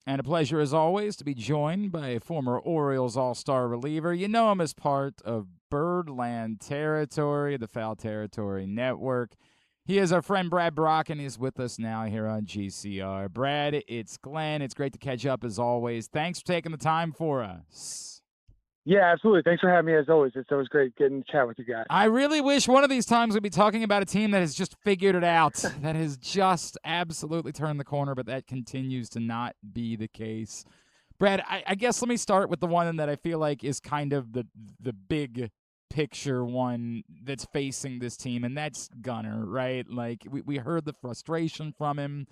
And a pleasure, as always, to be joined by a former Orioles All-Star reliever. You know him as part of Birdland Territory, the Foul Territory Network. He is our friend Brad Brach, and he's with us now here on GCR. Brad, it's Glenn. It's great to catch up, as always. Thanks for taking the time for us. Yeah, absolutely. Thanks for having me as always. It's always great getting to chat with you guys. I really wish one of these times we'd be talking about a team that has just figured it out, that has just absolutely turned the corner, but that continues to not be the case. Brad, I guess let me start with the one that I feel like is kind of the big picture one that's facing this team, and that's Gunnar, right? Like, we heard the frustration from him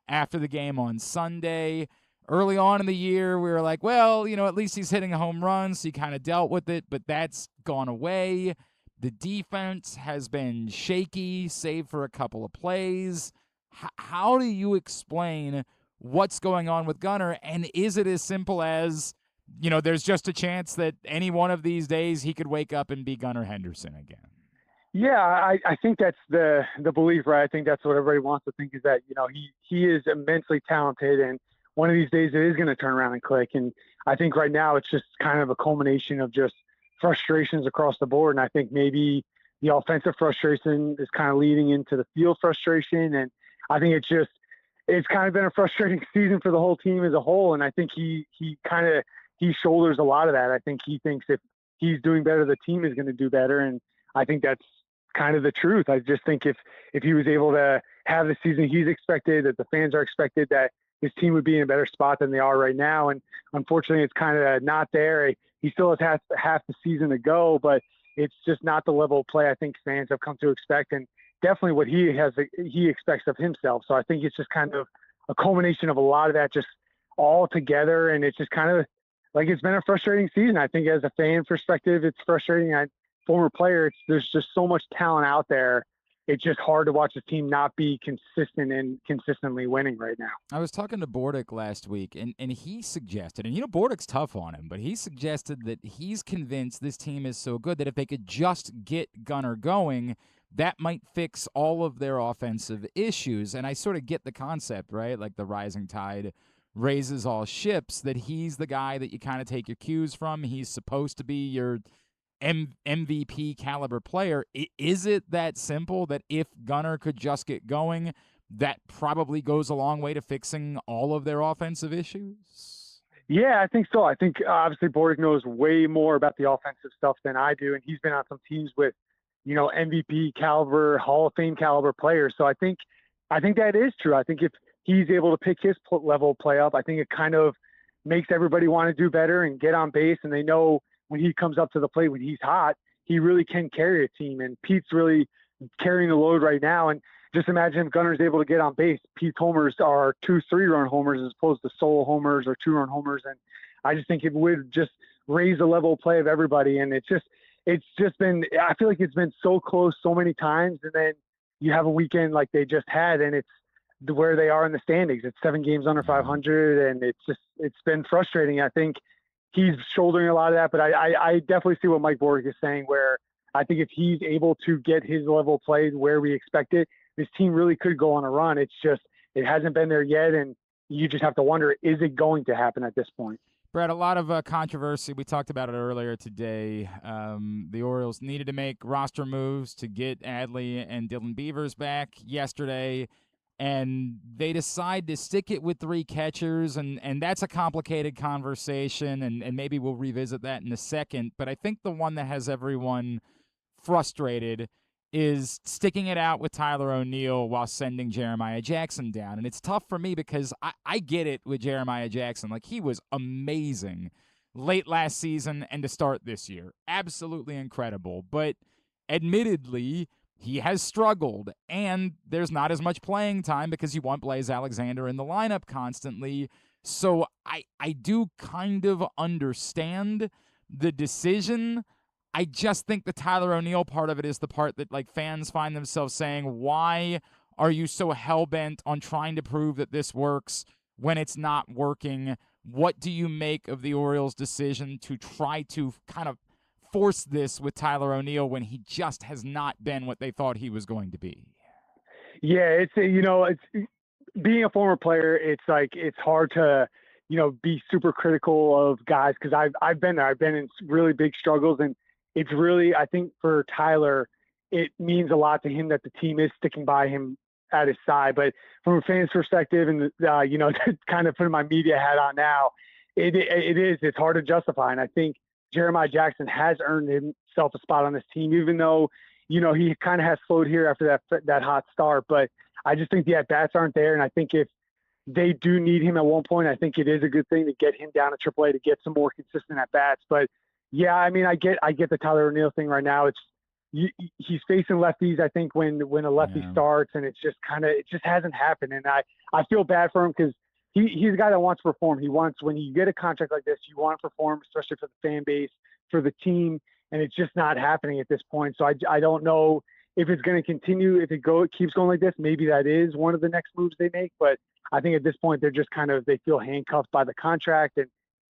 after the game on Sunday. Early on in the year, we were like, well, at least he's hitting a home run, so he kind of dealt with it, but that's gone away. The defense has been shaky, save for a couple of plays. How do you explain what's going on with Gunnar, and is it as simple as, there's just a chance that any one of these days he could wake up and be Gunnar Henderson again? Yeah, I think that's the belief, right? I think that's what everybody wants to think is that, he is immensely talented, and one of these days it is going to turn around and click. And I think right now it's just kind of a culmination of just frustrations across the board. And I think maybe the offensive frustration is kind of leading into the field frustration. And I think it's kind of been a frustrating season for the whole team as a whole. And I think he shoulders a lot of that. I think he thinks if he's doing better, the team is going to do better. And I think that's kind of the truth. I just think if he was able to have the season he's expected, that the fans are expected, that his team would be in a better spot than they are right now. And unfortunately, it's kind of not there. He still has half the season to go, but it's just not the level of play I think fans have come to expect, and definitely what he expects of himself. So I think it's just kind of a culmination of a lot of that just all together, and it's just kind of like it's been a frustrating season. I think as a fan perspective, it's frustrating. Former player, there's just so much talent out there. It's just hard to watch the team not be consistent and consistently winning right now. I was talking to Bordick last week, and he suggested, and Bordick's tough on him, but he suggested that he's convinced this team is so good that if they could just get Gunnar going, that might fix all of their offensive issues. And I sort of get the concept, right? Like the rising tide raises all ships, that he's the guy that you kind of take your cues from. He's supposed to be your MVP caliber player. Is it that simple that if Gunnar could just get going, that probably goes a long way to fixing all of their offensive issues? Yeah, I think so. I think obviously Bordick knows way more about the offensive stuff than I do, and he's been on some teams with, MVP caliber, Hall of Fame caliber players. So I think that is true. I think if he's able to pick his level of play up, I think it kind of makes everybody want to do better and get on base, and they know when he comes up to the plate, when he's hot, he really can carry a team. And Pete's really carrying the load right now. And just imagine if Gunnar's able to get on base. Pete's homers are 2 3-run homers as opposed to solo homers or 2-run homers. And I just think it would just raise the level of play of everybody. And it's just been, I feel like it's been so close so many times. And then you have a weekend like they just had, and it's where they are in the standings. It's 7 games under 500. And it's been frustrating. I think he's shouldering a lot of that, but I definitely see what Mike Bordick is saying, where I think if he's able to get his level of play where we expect it, this team really could go on a run. It's just, it hasn't been there yet, and you just have to wonder, is it going to happen at this point? Brad, a lot of controversy. We talked about it earlier today. The Orioles needed to make roster moves to get Adley and Dylan Beavers back yesterday, and they decide to stick it with 3 catchers, and that's a complicated conversation, and maybe we'll revisit that in a second. But I think the one that has everyone frustrated is sticking it out with Tyler O'Neill while sending Jeremiah Jackson down. And it's tough for me because I get it with Jeremiah Jackson. Like, he was amazing late last season and to start this year. Absolutely incredible. But admittedly, he has struggled, and there's not as much playing time because you want Blaze Alexander in the lineup constantly. So I do kind of understand the decision. I just think the Tyler O'Neill part of it is the part that, like, fans find themselves saying, why are you so hell-bent on trying to prove that this works when it's not working? What do you make of the Orioles' decision to try to kind of force this with Tyler O'Neill when he just has not been what they thought he was going to be? Yeah, it's being a former player, it's like, it's hard to be super critical of guys, because I've been there. I've been in really big struggles, and it's really, I think for Tyler, it means a lot to him that the team is sticking by him at his side. But from a fan's perspective, and to kind of putting my media hat on now, it's hard to justify. And I think Jeremiah Jackson has earned himself a spot on this team, even though he kind of has slowed here after that hot start. But I just think the at bats aren't there, and I think if they do need him at one point, I think it is a good thing to get him down to AAA to get some more consistent at bats. But yeah, I mean, I get the Tyler O'Neill thing right now. He's facing lefties, I think, when a lefty starts, and it just hasn't happened. And I feel bad for him, because he's a guy that wants to perform. When you get a contract like this, you want to perform, especially for the fan base, for the team, and it's just not happening at this point. So I don't know if it's going to continue. If it keeps going like this, maybe that is one of the next moves they make. But I think at this point, they're just they feel handcuffed by the contract and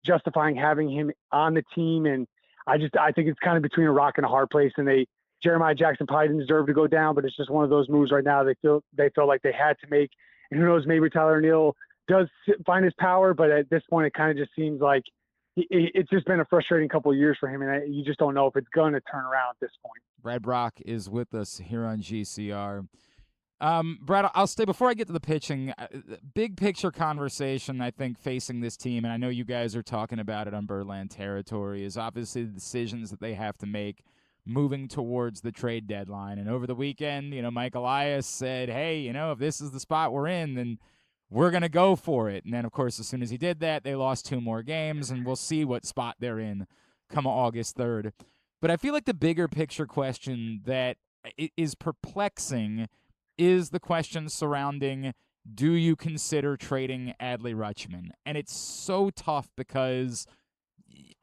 justifying having him on the team. And I think it's kind of between a rock and a hard place. And Jeremiah Jackson probably didn't deserve to go down, but it's just one of those moves right now they felt like they had to make. And who knows, maybe Tyler O'Neill does find his power, but at this point, it kind of just seems like it's just been a frustrating couple of years for him, and you just don't know if it's going to turn around at this point. Brad Brach is with us here on GCR. Brad, I'll stay before I get to the pitching. Big picture conversation, I think, facing this team, and I know you guys are talking about it on Birdland territory, is obviously the decisions that they have to make moving towards the trade deadline. And over the weekend, Mike Elias said, hey, if this is the spot we're in, then we're going to go for it. And then, of course, as soon as he did that, they lost 2 more games, and we'll see what spot they're in come August 3rd. But I feel like the bigger picture question that is perplexing is the question surrounding, do you consider trading Adley Rutschman? And it's so tough because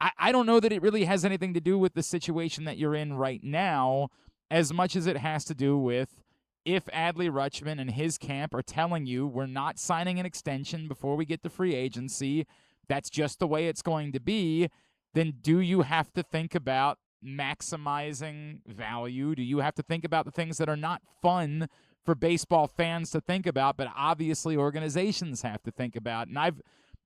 I don't know that it really has anything to do with the situation that you're in right now as much as it has to do with if Adley Rutschman and his camp are telling you we're not signing an extension before we get to free agency, that's just the way it's going to be, then do you have to think about maximizing value? Do you have to think about the things that are not fun for baseball fans to think about, but obviously organizations have to think about? And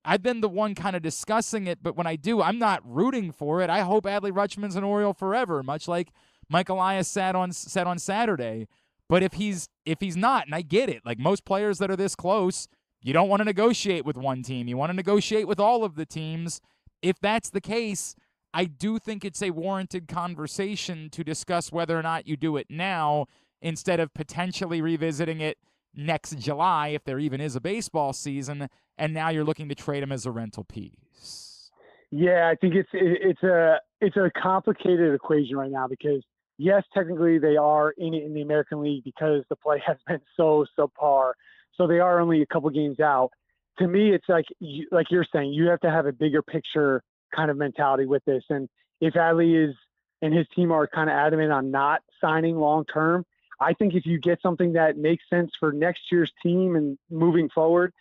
I've been the one kind of discussing it, but when I do, I'm not rooting for it. I hope Adley Rutschman's an Oriole forever, much like Mike Elias said on Saturday. But if he's not, and I get it, like most players that are this close, you don't want to negotiate with one team. You want to negotiate with all of the teams. If that's the case, I do think it's a warranted conversation to discuss whether or not you do it now instead of potentially revisiting it next July, if there even is a baseball season, and now you're looking to trade him as a rental piece. Yeah, I think it's a complicated equation right now, because yes, technically they are in it in the American League because the play has been so subpar. So they are only a couple games out. To me, it's like you're saying, you have to have a bigger picture kind of mentality with this. And if Adley and his team are kind of adamant on not signing long term, I think if you get something that makes sense for next year's team and moving forward,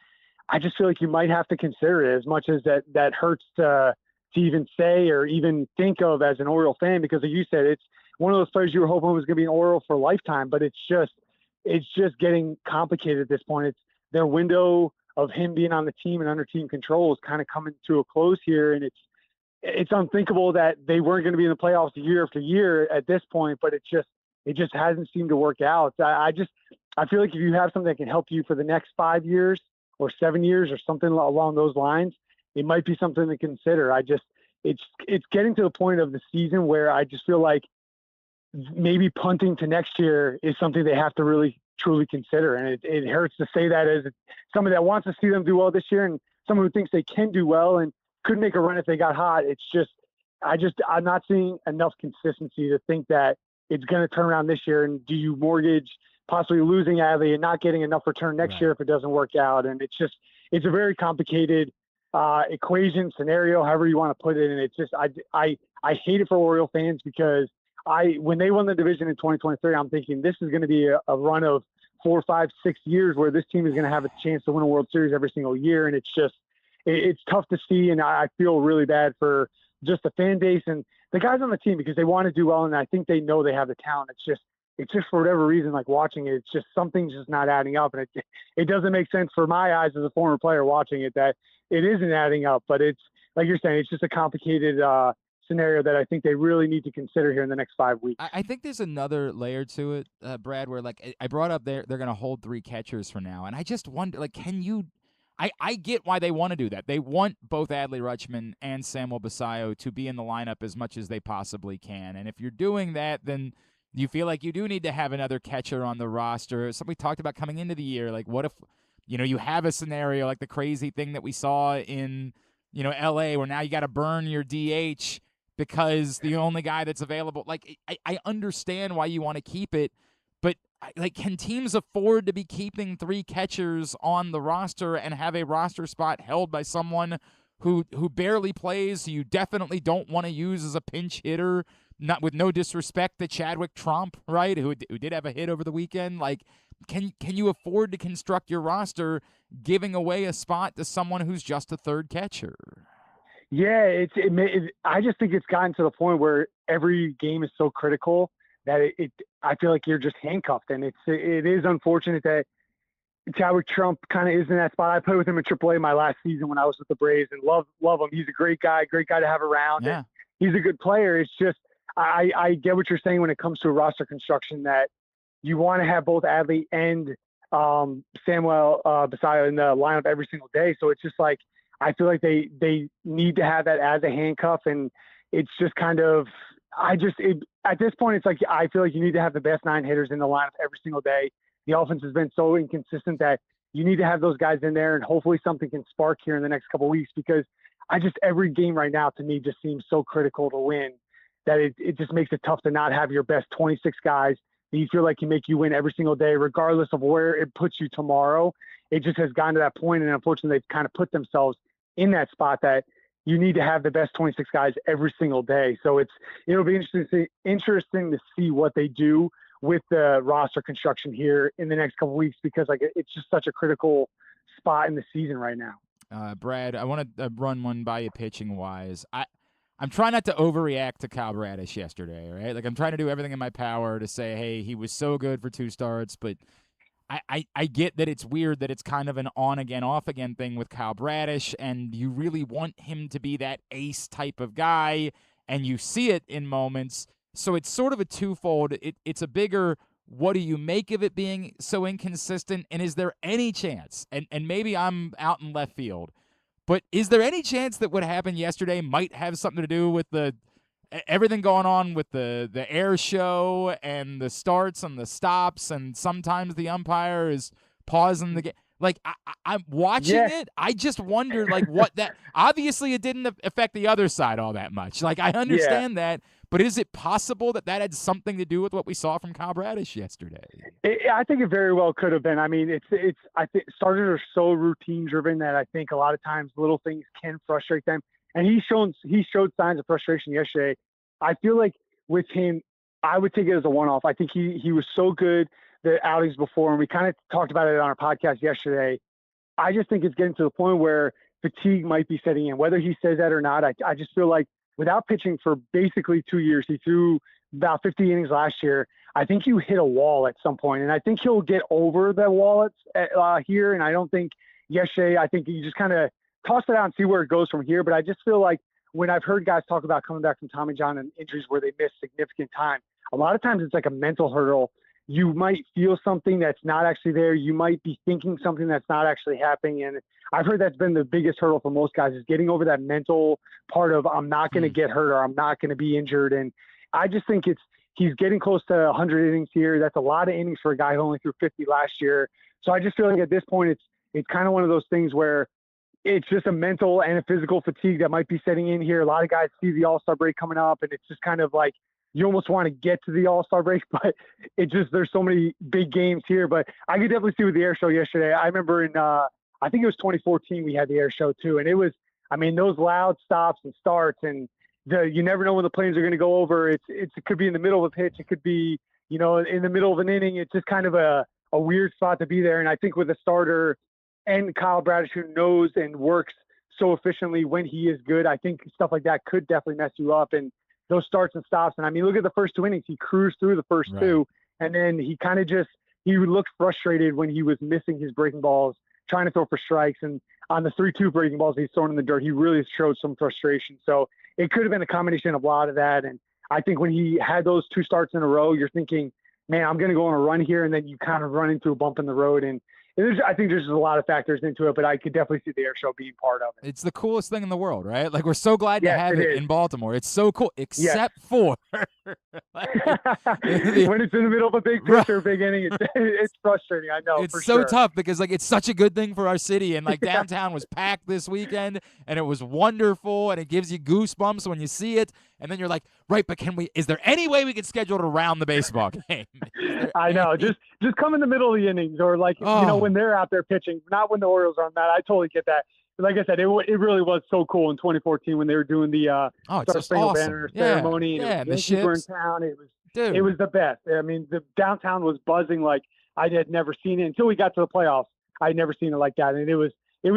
I just feel like you might have to consider it, as much as that hurts to even say or even think of as an Oriole fan, because like you said, it's one of those players you were hoping was going to be an Oriole for a lifetime, but it's just getting complicated at this point. It's their window of him being on the team and under team control is kind of coming to a close here. And it's unthinkable that they weren't going to be in the playoffs year after year at this point, but it just hasn't seemed to work out. I feel like if you have something that can help you for the next 5 years or 7 years or something along those lines, it might be something to consider. It's getting to the point of the season where I just feel like maybe punting to next year is something they have to really truly consider. And it hurts to say that as somebody that wants to see them do well this year and someone who thinks they can do well and could make a run if they got hot. I'm not seeing enough consistency to think that it's going to turn around this year. And do you mortgage possibly losing Adley and not getting enough return next year if it doesn't work out? And it's a very complicated equation, scenario, however you want to put it. And it's just, I hate it for Oriole fans, because when they won the division in 2023, I'm thinking this is going to be a run of 4, 5, 6 years where this team is going to have a chance to win a World Series every single year. And it's tough to see. And I feel really bad for just the fan base and the guys on the team, because they want to do well. And I think they know they have the talent. it's just for whatever reason, like watching it, it's just something's just not adding up. And it doesn't make sense for my eyes as a former player watching it that it isn't adding up. But it's like you're saying, it's just a complicated scenario that I think they really need to consider here in the next 5 weeks. I think there's another layer to it, Brad, where like I brought up they're going to hold 3 catchers for now. And I just wonder, like, can you I get why they want to do that. They want both Adley Rutschman and Samuel Basayo to be in the lineup as much as they possibly can. And if you're doing that, then you feel like you do need to have another catcher on the roster. Something we talked about coming into the year, like what if, you have a scenario like the crazy thing that we saw in, LA where now you got to burn your DH because the only guy that's available. Like, I understand why you want to keep it, but like, can teams afford to be keeping 3 catchers on the roster and have a roster spot held by someone who barely plays, who you definitely don't want to use as a pinch hitter? Not with no disrespect to Chadwick Trump, right? Who did have a hit over the weekend. Like, can you afford to construct your roster giving away a spot to someone who's just a third catcher? Yeah, I just think it's gotten to the point where every game is so critical that I feel like you're just handcuffed, and it is unfortunate that Chadwick Trump kind of is in that spot. I played with him in AAA my last season when I was with the Braves, and love him. He's a great guy to have around. Yeah. He's a good player. It's just I get what you're saying when it comes to roster construction, that you want to have both Adley and Samuel Basayo in the lineup every single day. So it's just like I feel like they need to have that as a handcuff, and it's just kind of at this point it's like I feel like you need to have the best 9 hitters in the lineup every single day. The offense has been so inconsistent that you need to have those guys in there, and hopefully something can spark here in the next couple of weeks, because every game right now to me just seems so critical to win that it just makes it tough to not have your best 26 guys that you feel like can make you win every single day, regardless of where it puts you tomorrow. It just has gotten to that point, and unfortunately they've kind of put themselves in that spot that you need to have the best 26 guys every single day. So it'll be interesting to see what they do with the roster construction here in the next couple of weeks, because like it's just such a critical spot in the season right now. Brad, I want to run one by you pitching wise. I'm trying not to overreact to Kyle Bradish yesterday, right? Like, I'm trying to do everything in my power to say, hey, he was so good for 2 starts, but I get that it's weird that it's kind of an on-again, off-again thing with Kyle Bradish, and you really want him to be that ace type of guy, and you see it in moments. So it's sort of a twofold. It's a bigger, what do you make of it being so inconsistent, and is there any chance, and maybe I'm out in left field, but is there any chance that what happened yesterday might have something to do with everything going on with the air show and the starts and the stops, and sometimes the umpire is pausing the game? Like, I'm watching it. I just wonder, like, what that – obviously it didn't affect the other side all that much. Like, I understand that, but is it possible that had something to do with what we saw from Kyle Bradish yesterday? I think it very well could have been. I mean, I think starters are so routine driven that I think a lot of times little things can frustrate them. And he showed signs of frustration yesterday. I feel like with him, I would take it as a one-off. I think he was so good the outings before, and we kind of talked about it on our podcast yesterday. I just think it's getting to the point where fatigue might be setting in. Whether he says that or not, I just feel like without pitching for basically 2 years, he threw about 50 innings last year. I think you hit a wall at some point, and I think he'll get over the wall here. And I don't think yesterday, I think you just kind of toss it out and see where it goes from here. But I just feel like when I've heard guys talk about coming back from Tommy John and injuries where they miss significant time, a lot of times it's like a mental hurdle. You might feel something that's not actually there. You might be thinking something that's not actually happening. And I've heard that's been the biggest hurdle for most guys, is getting over that mental part of I'm not going to get hurt or I'm not going to be injured. And I just think he's getting close to 100 innings here. That's a lot of innings for a guy who only threw 50 last year. So I just feel like at this point, it's kind of one of those things where it's just a mental and a physical fatigue that might be setting in here. A lot of guys see the All-Star break coming up, and it's just kind of like, you almost want to get to the All-Star break, but there's so many big games here. But I could definitely see with the air show yesterday. I remember in, I think it was 2014, we had the air show too. And it was, I mean, those loud stops and starts, and you never know when the planes are going to go over. It could be in the middle of a pitch. It could be, in the middle of an inning. It's just kind of a weird spot to be there. And I think with a starter and Kyle Bradish, who knows and works so efficiently when he is good, I think stuff like that could definitely mess you up. And those starts and stops. And I mean, look at the first 2 innings. He cruised through the first 2, And then he looked frustrated when he was missing his breaking balls, trying to throw for strikes. And on the 3-2 breaking balls he's thrown in the dirt, he really showed some frustration. So it could have been a combination of a lot of that. And I think when he had those 2 starts in a row, you're thinking, man, I'm going to go on a run here. And then you kind of run into a bump in the road. And I think there's just a lot of factors into it, but I could definitely see the air show being part of it. It's the coolest thing in the world, right? Like, we're so glad to have it in Baltimore. It's so cool, except for when it's in the middle of a big pitch or a big inning, it's frustrating. I know. It's so tough because, like, it's such a good thing for our city, and like downtown was packed this weekend, and it was wonderful, and it gives you goosebumps when you see it. And then you're like, right, but is there any way we can schedule it around the baseball game? I know. Just come in the middle of the innings, or like, when they're out there pitching, not when the Orioles are on that. I totally get that. But like I said, it really was so cool in 2014 when they were doing the Star Spangled Banner ceremony. Yeah, and the ships. In town. It was the best. I mean, the downtown was buzzing like I had never seen it until we got to the playoffs. I'd never seen it like that. And it was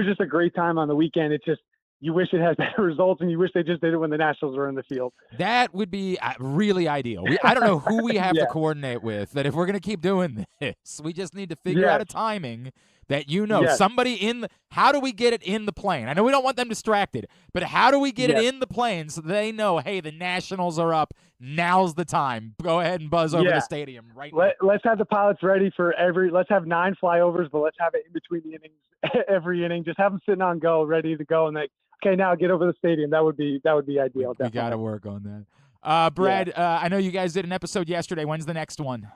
just a great time on the weekend. It's just, you wish it had better results, and you wish they just did it when the Nationals were in the field. That would be really ideal. I don't know who we have to coordinate with, that if we're going to keep doing this, we just need to figure out a timing that somebody how do we get it in the plane? I know we don't want them distracted, but how do we get it in the plane so they know, hey, the Nationals are up, now's the time. Go ahead and buzz over the stadium right now. Let's have the pilots ready for let's have 9 flyovers, but let's have it in between the innings, every inning. Just have them sitting on go, ready to go, and okay, now get over the stadium. That would be ideal. We got to work on that. Brad, I know you guys did an episode yesterday. When's the next one?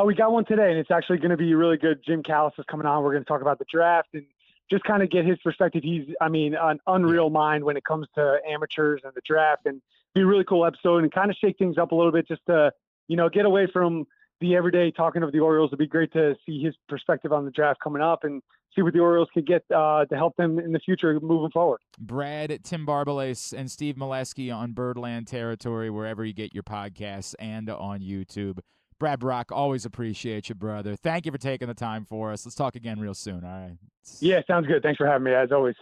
We got one today, and it's actually going to be really good. Jim Callis is coming on. We're going to talk about the draft and just kind of get his perspective. He's, an unreal mind when it comes to amateurs and the draft, and be a really cool episode and kind of shake things up a little bit just to, get away from the everyday talking of the Orioles. It'd be great to see his perspective on the draft coming up and see what the Orioles could get to help them in the future moving forward. Brad, Tim Barbalace, and Steve Molesky on Birdland Territory, wherever you get your podcasts, and on YouTube. Brad Brach, always appreciate you, brother. Thank you for taking the time for us. Let's talk again real soon, all right? Yeah, sounds good. Thanks for having me, as always.